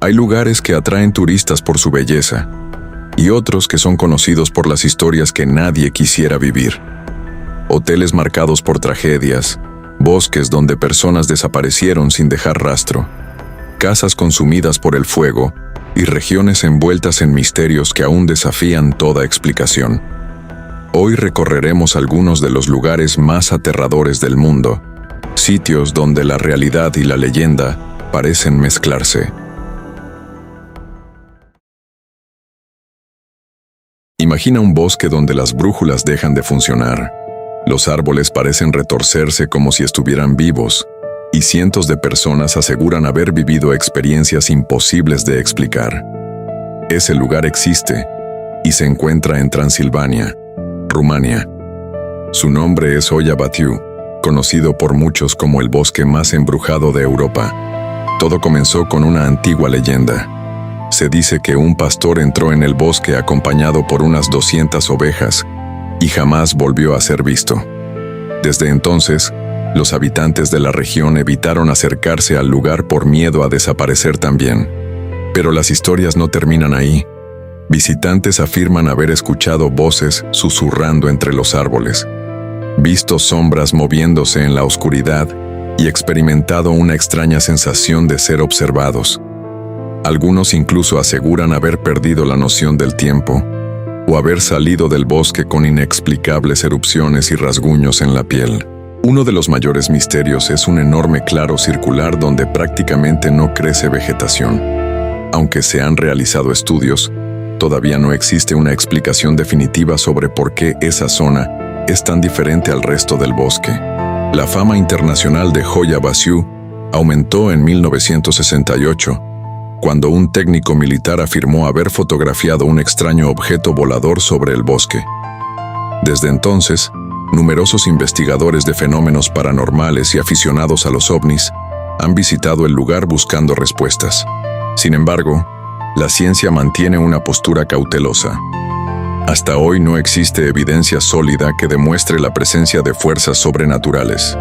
Hay lugares que atraen turistas por su belleza, y otros que son conocidos por las historias que nadie quisiera vivir. Hoteles marcados por tragedias, bosques donde personas desaparecieron sin dejar rastro, casas consumidas por el fuego y regiones envueltas en misterios que aún desafían toda explicación. Hoy recorreremos algunos de los lugares más aterradores del mundo, sitios donde la realidad y la leyenda parecen mezclarse. Imagina un bosque donde las brújulas dejan de funcionar. Los árboles parecen retorcerse como si estuvieran vivos, y cientos de personas aseguran haber vivido experiencias imposibles de explicar. Ese lugar existe y se encuentra en Transilvania, Rumania. Su nombre es Hoia Baciu, conocido por muchos como el bosque más embrujado de Europa. Todo comenzó con una antigua leyenda. Se dice que un pastor entró en el bosque acompañado por unas 200 ovejas y jamás volvió a ser visto. Desde entonces, los habitantes de la región evitaron acercarse al lugar por miedo a desaparecer también. Pero las historias no terminan ahí. Visitantes afirman haber escuchado voces susurrando entre los árboles, visto sombras moviéndose en la oscuridad y experimentado una extraña sensación de ser observados. Algunos incluso aseguran haber perdido la noción del tiempo o haber salido del bosque con inexplicables erupciones y rasguños en la piel. Uno de los mayores misterios es un enorme claro circular donde prácticamente no crece vegetación. Aunque se han realizado estudios, todavía no existe una explicación definitiva sobre por qué esa zona es tan diferente al resto del bosque. La fama internacional de Hoia Baciu aumentó en 1968, cuando un técnico militar afirmó haber fotografiado un extraño objeto volador sobre el bosque. Desde entonces, numerosos investigadores de fenómenos paranormales y aficionados a los ovnis han visitado el lugar buscando respuestas. Sin embargo, la ciencia mantiene una postura cautelosa. Hasta hoy no existe evidencia sólida que demuestre la presencia de fuerzas sobrenaturales.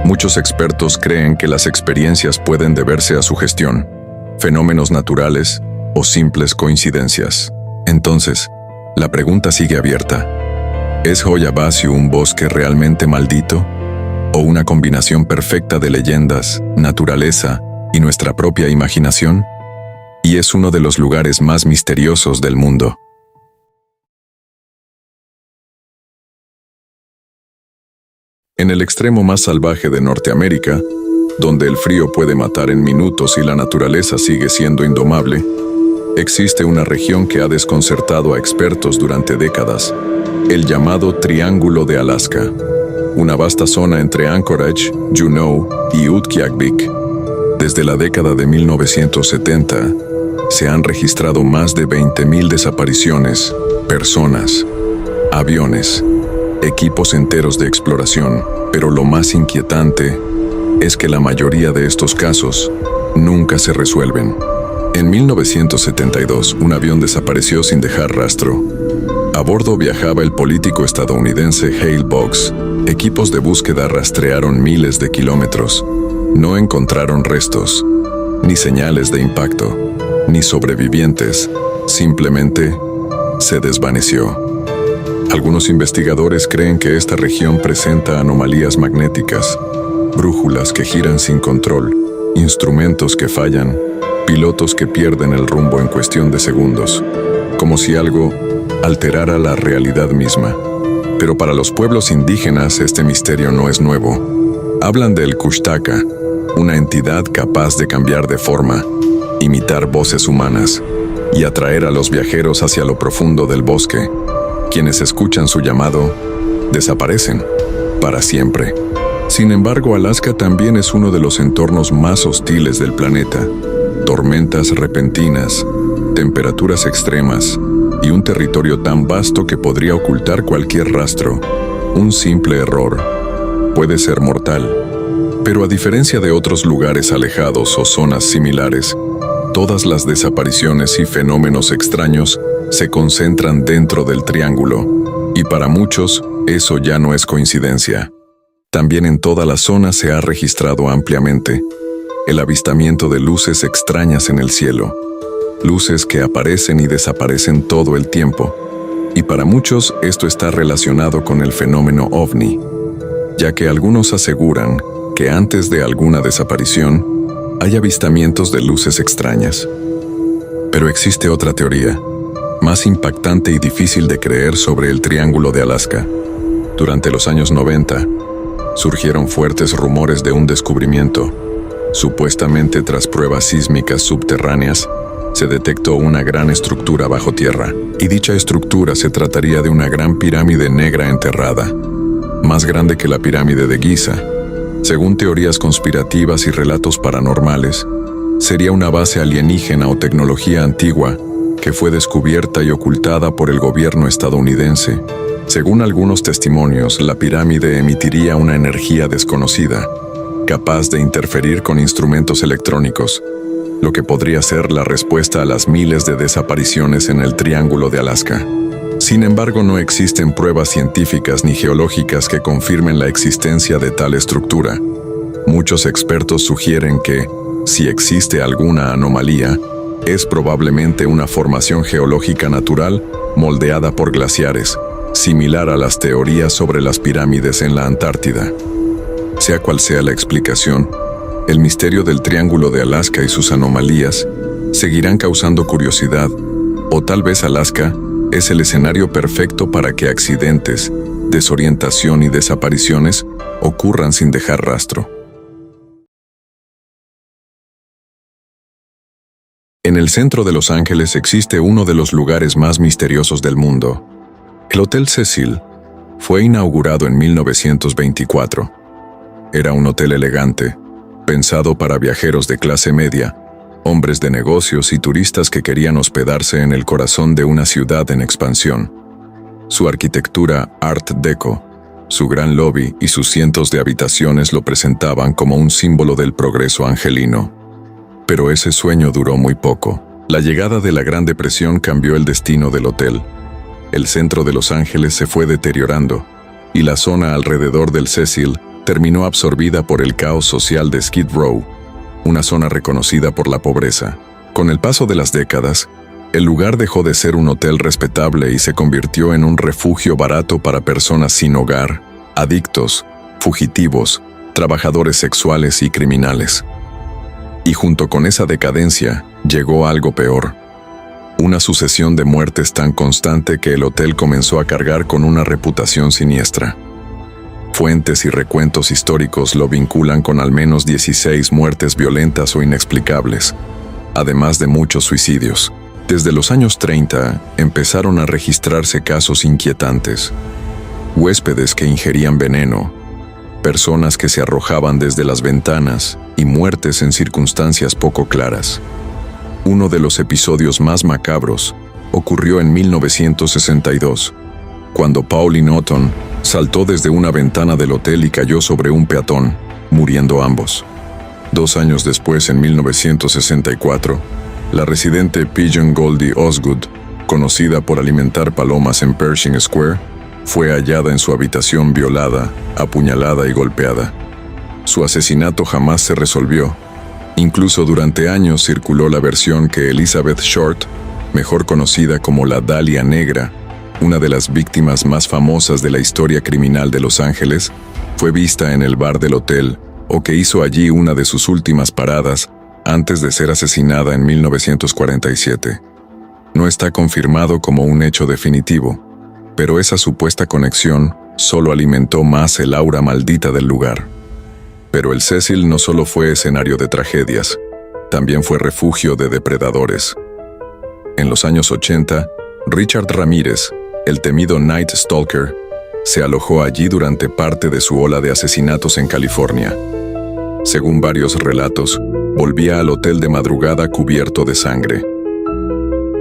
Muchos expertos creen que las experiencias pueden deberse a sugestión, fenómenos naturales o simples coincidencias. Entonces, la pregunta sigue abierta. ¿Es Hoia Baciu un bosque realmente maldito? ¿O una combinación perfecta de leyendas, naturaleza y nuestra propia imaginación? Y es uno de los lugares más misteriosos del mundo. En el extremo más salvaje de Norteamérica, donde el frío puede matar en minutos y la naturaleza sigue siendo indomable, existe una región que ha desconcertado a expertos durante décadas, el llamado Triángulo de Alaska, una vasta zona entre Anchorage, Juneau y Utqiagvik. Desde la década de 1970, se han registrado más de 20.000 desapariciones, personas, aviones, equipos enteros de exploración, pero lo más inquietante es que la mayoría de estos casos nunca se resuelven. En 1972, un avión desapareció sin dejar rastro. A bordo viajaba el político estadounidense Hale Boggs. Equipos de búsqueda rastrearon miles de kilómetros. No encontraron restos, ni señales de impacto, ni sobrevivientes. Simplemente se desvaneció. Algunos investigadores creen que esta región presenta anomalías magnéticas, brújulas que giran sin control, instrumentos que fallan, pilotos que pierden el rumbo en cuestión de segundos, como si algo alterara la realidad misma. Pero para los pueblos indígenas este misterio no es nuevo. Hablan del Kushtaka, una entidad capaz de cambiar de forma, imitar voces humanas y atraer a los viajeros hacia lo profundo del bosque. Quienes escuchan su llamado, desaparecen para siempre. Sin embargo, Alaska también es uno de los entornos más hostiles del planeta. Tormentas repentinas, temperaturas extremas y un territorio tan vasto que podría ocultar cualquier rastro. Un simple error puede ser mortal. Pero a diferencia de otros lugares alejados o zonas similares, todas las desapariciones y fenómenos extraños se concentran dentro del triángulo, y para muchos eso ya no es coincidencia. También en toda la zona se ha registrado ampliamente el avistamiento de luces extrañas en el cielo, luces que aparecen y desaparecen todo el tiempo, y para muchos esto está relacionado con el fenómeno OVNI, ya que algunos aseguran que antes de alguna desaparición hay avistamientos de luces extrañas. Pero existe otra teoría, más impactante y difícil de creer sobre el Triángulo de Alaska. Durante los años 90, surgieron fuertes rumores de un descubrimiento. Supuestamente tras pruebas sísmicas subterráneas, se detectó una gran estructura bajo tierra, y dicha estructura se trataría de una gran pirámide negra enterrada, más grande que la pirámide de Giza. Según teorías conspirativas y relatos paranormales, sería una base alienígena o tecnología antigua que fue descubierta y ocultada por el gobierno estadounidense. Según algunos testimonios, la pirámide emitiría una energía desconocida, capaz de interferir con instrumentos electrónicos, lo que podría ser la respuesta a las miles de desapariciones en el Triángulo de Alaska. Sin embargo, no existen pruebas científicas ni geológicas que confirmen la existencia de tal estructura. Muchos expertos sugieren que, si existe alguna anomalía, es probablemente una formación geológica natural moldeada por glaciares, similar a las teorías sobre las pirámides en la Antártida. Sea cual sea la explicación, el misterio del Triángulo de Alaska y sus anomalías seguirán causando curiosidad, o tal vez Alaska es el escenario perfecto para que accidentes, desorientación y desapariciones ocurran sin dejar rastro. En el centro de Los Ángeles existe uno de los lugares más misteriosos del mundo. El Hotel Cecil fue inaugurado en 1924. Era un hotel elegante, pensado para viajeros de clase media, hombres de negocios y turistas que querían hospedarse en el corazón de una ciudad en expansión. Su arquitectura Art Deco, su gran lobby y sus cientos de habitaciones lo presentaban como un símbolo del progreso angelino. Pero ese sueño duró muy poco. La llegada de la Gran Depresión cambió el destino del hotel. El centro de Los Ángeles se fue deteriorando, y la zona alrededor del Cecil terminó absorbida por el caos social de Skid Row, una zona reconocida por la pobreza. Con el paso de las décadas, el lugar dejó de ser un hotel respetable y se convirtió en un refugio barato para personas sin hogar, adictos, fugitivos, trabajadores sexuales y criminales. Y junto con esa decadencia, llegó algo peor. Una sucesión de muertes tan constante que el hotel comenzó a cargar con una reputación siniestra. Fuentes y recuentos históricos lo vinculan con al menos 16 muertes violentas o inexplicables, además de muchos suicidios. Desde los años 30 empezaron a registrarse casos inquietantes. Huéspedes que ingerían veneno, personas que se arrojaban desde las ventanas y muertes en circunstancias poco claras. Uno de los episodios más macabros ocurrió en 1962, cuando Pauline Otton saltó desde una ventana del hotel y cayó sobre un peatón, muriendo ambos. 2 años después, en 1964, la residente Pigeon Goldie Osgood, conocida por alimentar palomas en Pershing Square, fue hallada en su habitación violada, apuñalada y golpeada. Su asesinato jamás se resolvió. Incluso durante años circuló la versión que Elizabeth Short, mejor conocida como la Dahlia Negra, una de las víctimas más famosas de la historia criminal de Los Ángeles, fue vista en el bar del hotel o que hizo allí una de sus últimas paradas antes de ser asesinada en 1947. No está confirmado como un hecho definitivo, pero esa supuesta conexión solo alimentó más el aura maldita del lugar. Pero el Cecil no solo fue escenario de tragedias, también fue refugio de depredadores. En los años 80, Richard Ramírez, el temido Night Stalker, se alojó allí durante parte de su ola de asesinatos en California. Según varios relatos, volvía al hotel de madrugada cubierto de sangre.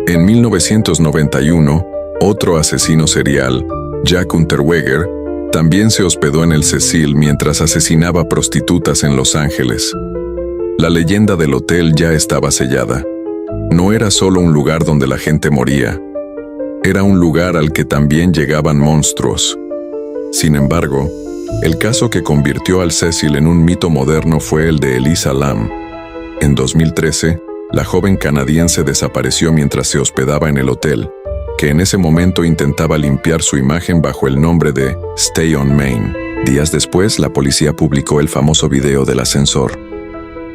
En 1991, otro asesino serial, Jack Unterweger, también se hospedó en el Cecil mientras asesinaba prostitutas en Los Ángeles. La leyenda del hotel ya estaba sellada. No era solo un lugar donde la gente moría, era un lugar al que también llegaban monstruos. Sin embargo, el caso que convirtió al Cecil en un mito moderno fue el de Elisa Lam, En 2013, la joven canadiense desapareció mientras se hospedaba en el hotel, que en ese momento intentaba limpiar su imagen bajo el nombre de Stay on Main. Días después, la policía publicó el famoso video del ascensor.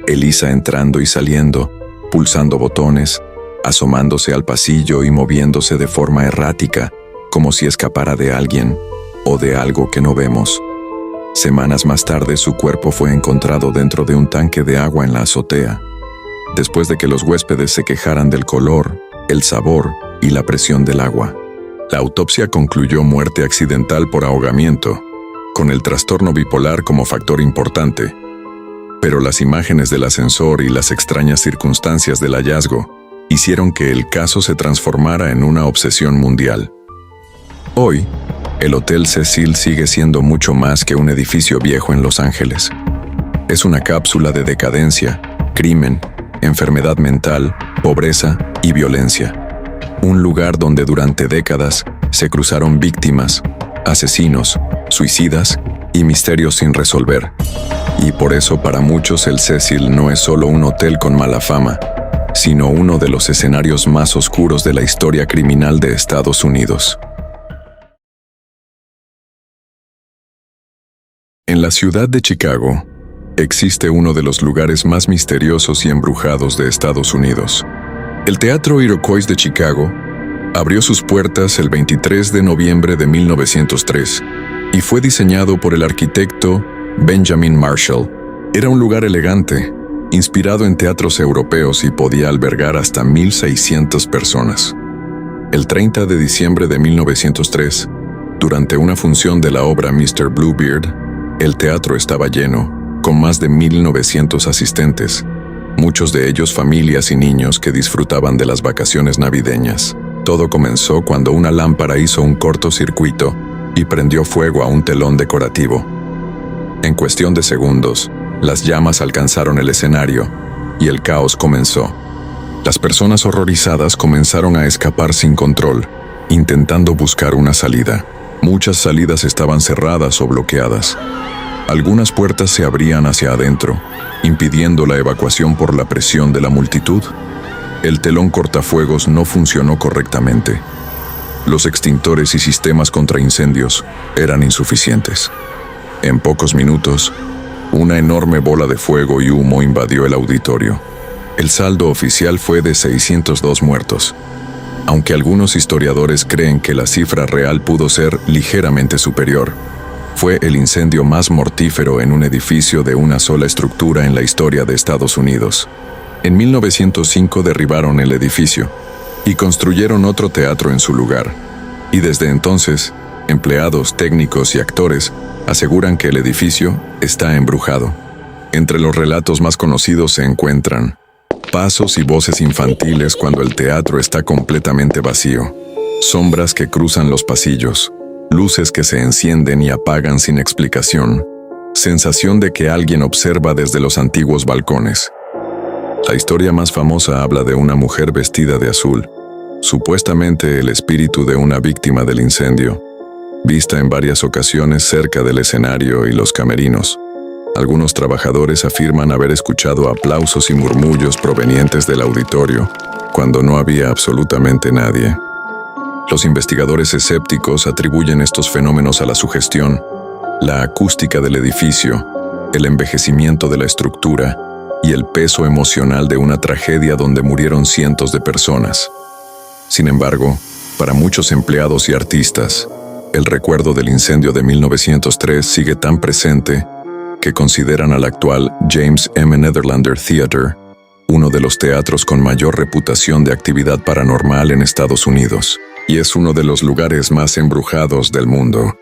Elisa entrando y saliendo, pulsando botones, asomándose al pasillo y moviéndose de forma errática, como si escapara de alguien o de algo que no vemos. Semanas más tarde, su cuerpo fue encontrado dentro de un tanque de agua en la azotea, después de que los huéspedes se quejaran del color, el sabor y la presión del agua. La autopsia concluyó muerte accidental por ahogamiento, con el trastorno bipolar como factor importante, pero las imágenes del ascensor y las extrañas circunstancias del hallazgo hicieron que el caso se transformara en una obsesión mundial. Hoy, el Hotel Cecil sigue siendo mucho más que un edificio viejo en Los Ángeles. Es una cápsula de decadencia, crimen, enfermedad mental, pobreza y violencia. Un lugar donde durante décadas se cruzaron víctimas, asesinos, suicidas y misterios sin resolver. Y por eso para muchos el Cecil no es solo un hotel con mala fama, sino uno de los escenarios más oscuros de la historia criminal de Estados Unidos. En la ciudad de Chicago, existe uno de los lugares más misteriosos y embrujados de Estados Unidos. El Teatro Iroquois de Chicago abrió sus puertas el 23 de noviembre de 1903 y fue diseñado por el arquitecto Benjamin Marshall. Era un lugar elegante, inspirado en teatros europeos y podía albergar hasta 1,600 personas. El 30 de diciembre de 1903, durante una función de la obra Mr. Bluebeard, el teatro estaba lleno, con más de 1,900 asistentes, muchos de ellos familias y niños que disfrutaban de las vacaciones navideñas. Todo comenzó cuando una lámpara hizo un cortocircuito y prendió fuego a un telón decorativo. En cuestión de segundos, las llamas alcanzaron el escenario y el caos comenzó. Las personas horrorizadas comenzaron a escapar sin control, intentando buscar una salida. Muchas salidas estaban cerradas o bloqueadas. Algunas puertas se abrían hacia adentro, impidiendo la evacuación por la presión de la multitud. El telón cortafuegos no funcionó correctamente. Los extintores y sistemas contra incendios eran insuficientes. En pocos minutos, una enorme bola de fuego y humo invadió el auditorio. El saldo oficial fue de 602 muertos, aunque algunos historiadores creen que la cifra real pudo ser ligeramente superior. Fue el incendio más mortífero en un edificio de una sola estructura en la historia de Estados Unidos. En 1905 derribaron el edificio y construyeron otro teatro en su lugar. Y desde entonces, empleados, técnicos y actores aseguran que el edificio está embrujado. Entre los relatos más conocidos se encuentran pasos y voces infantiles cuando el teatro está completamente vacío, sombras que cruzan los pasillos, luces que se encienden y apagan sin explicación, sensación de que alguien observa desde los antiguos balcones. La historia más famosa habla de una mujer vestida de azul, supuestamente el espíritu de una víctima del incendio, vista en varias ocasiones cerca del escenario y los camerinos. Algunos trabajadores afirman haber escuchado aplausos y murmullos provenientes del auditorio, cuando no había absolutamente nadie. Los investigadores escépticos atribuyen estos fenómenos a la sugestión, la acústica del edificio, el envejecimiento de la estructura y el peso emocional de una tragedia donde murieron cientos de personas. Sin embargo, para muchos empleados y artistas, el recuerdo del incendio de 1903 sigue tan presente que consideran al actual James M. Netherlander Theater uno de los teatros con mayor reputación de actividad paranormal en Estados Unidos, y es uno de los lugares más embrujados del mundo.